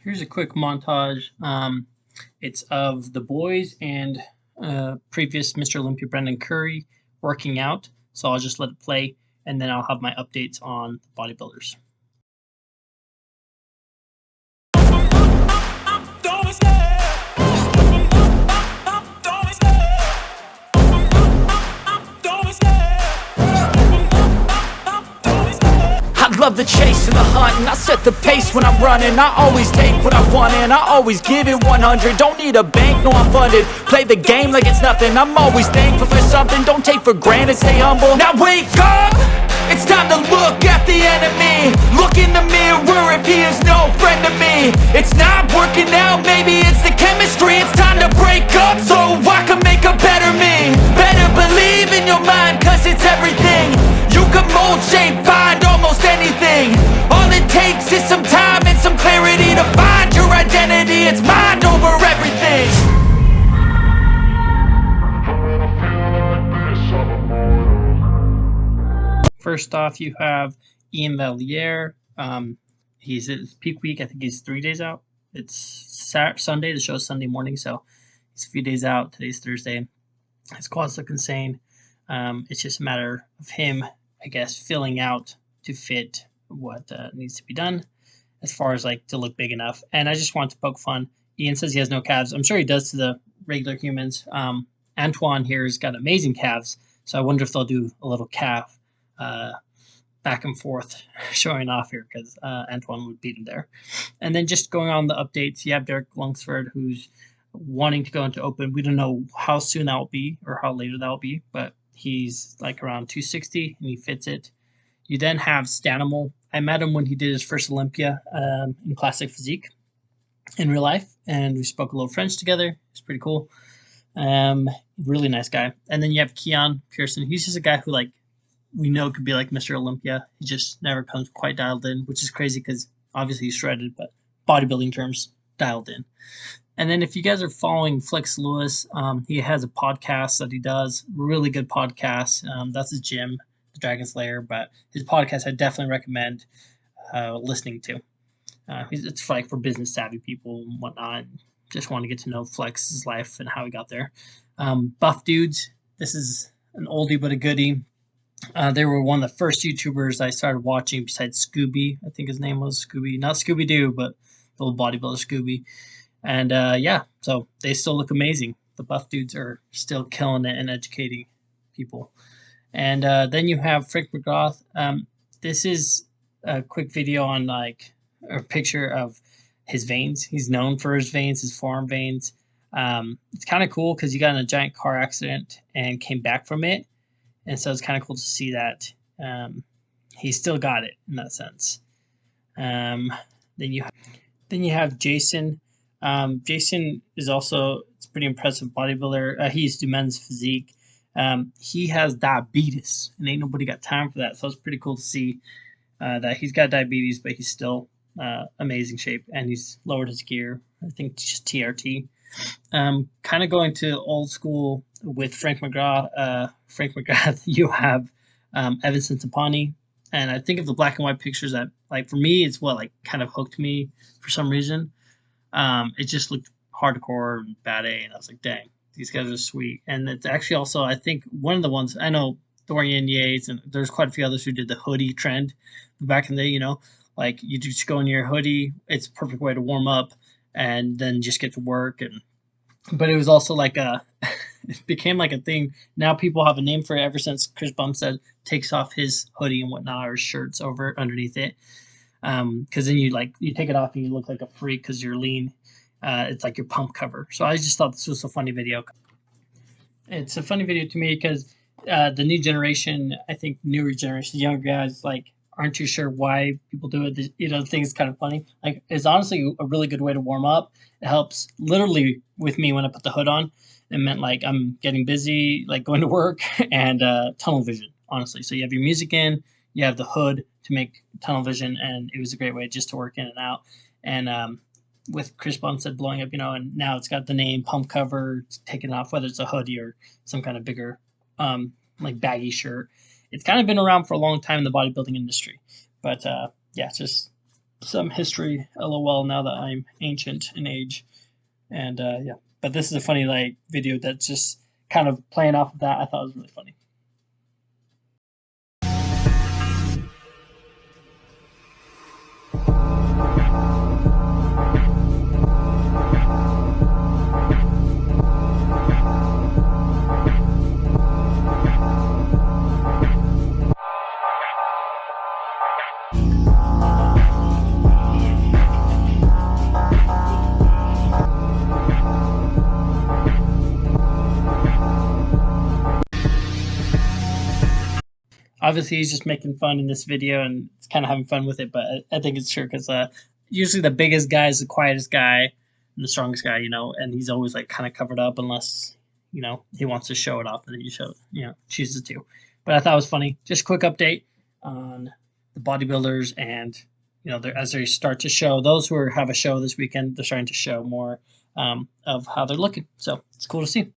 Here's a quick montage. It's of the boys and previous Mr. Olympia Brendan Curry working out. So I'll just let it play, and then I'll have my updates on bodybuilders. I love the chase and the hunt, and I set the pace when I'm running. I always take what I want and I always give it 100. Don't need a bank, no I'm funded. Play the game like it's nothing. I'm always thankful for something. Don't take for granted, stay humble. Now wake up! It's time to look at the enemy. Look in the mirror if he is no friend to me. It's not working out, maybe it's the chemistry. It's time to break up so I can make a better me. Better believe in your mind, cause it's everything. You can mold, shape, find almost anything. All it takes is some time and some clarity to find your identity. It's mind over everything. First off, you have Ian Valliere. He's at his peak week. I think he's 3 days out. It's Sunday. The show's Sunday morning, so he's a few days out. Today's Thursday. His quads look insane. It's just a matter of him, I guess, filling out to fit what needs to be done as far as like to look big enough. And I just want to poke fun. Ian says he has no calves. I'm sure he does to the regular humans. Antoine here has got amazing calves, so I wonder if they'll do a little calf back and forth showing off here, because Antoine would beat him there. And then just going on the updates, you have Derek Lunsford, who's wanting to go into open. We don't know how soon that will be or how later that will be, but he's like around 260 and he fits it. You then have Stanimal. I met him when he did his first Olympia in Classic Physique in real life, and we spoke a little French together. It's pretty cool. Really nice guy. And then you have Keon Pearson. He's just a guy who, like, we know could be like Mr. Olympia. He just never comes quite dialed in, which is crazy because obviously he's shredded, but bodybuilding terms, dialed in. And then if you guys are following Flex Lewis, he has a podcast that he does, really good podcast. That's his gym, the Dragon Slayer, but his podcast I definitely recommend listening to. It's like for business savvy people and whatnot. Just want to get to know Flex's life and how he got there. Buff Dudes, this is an oldie but a goodie. They were one of the first YouTubers I started watching besides Scooby. I think his name was Scooby. Not Scooby-Doo, but the old bodybuilder Scooby. And yeah, so they still look amazing. The Buff Dudes are still killing it and educating people. And then you have Frank McGrath. This is a quick video on like a picture of his veins. He's known for his veins, his forearm veins. It's kind of cool because he got in a giant car accident and came back from it. And so it's kind of cool to see that he still got it in that sense. Then you have Jason. Jason is also it's pretty impressive bodybuilder. He used to do men's physique. He has diabetes, and ain't nobody got time for that. So it's pretty cool to see that he's got diabetes, but he's still amazing shape, and he's lowered his gear. I think just TRT. Kind of going to old school with Frank McGrath. You have Evan Centopani, and I think of the black and white pictures that, like, for me, it's what like kind of hooked me for some reason. It just looked hardcore and bad A, and I was like, dang, these guys are sweet. And it's actually also, I think, one of the ones I know, Dorian Yates, and there's quite a few others who did the hoodie trend back in the day. You know, like you just go in your hoodie. It's a perfect way to warm up and then just get to work. But it was also like it became like a thing. Now people have a name for it ever since Chris Bumstead takes off his hoodie and whatnot, or his shirts over underneath it. Because then you take it off and you look like a freak because you're lean. It's like your pump cover. So I just thought this was a funny video. It's a funny video to me because the new generation, I think newer generation, younger guys, like aren't too sure why people do it. You know, the thing is kind of funny. Like, it's honestly a really good way to warm up. It helps literally with me when I put the hood on. It meant like I'm getting busy, like going to work, and tunnel vision, honestly. So you have your music in, you have the hood to make tunnel vision, and it was a great way just to work in and out. And with Chris Bumstead blowing up, you know, and now it's got the name pump cover taken off, whether it's a hoodie or some kind of bigger like baggy shirt. It's kind of been around for a long time in the bodybuilding industry, but yeah, just some history, lol, now that I'm ancient in age. And yeah, but this is a funny like video that's just kind of playing off of that. I thought it was really funny. Obviously, he's just making fun in this video and it's kind of having fun with it, but I think it's true because usually the biggest guy is the quietest guy and the strongest guy, and he's always like kind of covered up unless, he wants to show it off and he chooses to. But I thought it was funny. Just a quick update on the bodybuilders and, as they start to show, those who have a show this weekend, they're starting to show more of how they're looking. So it's cool to see.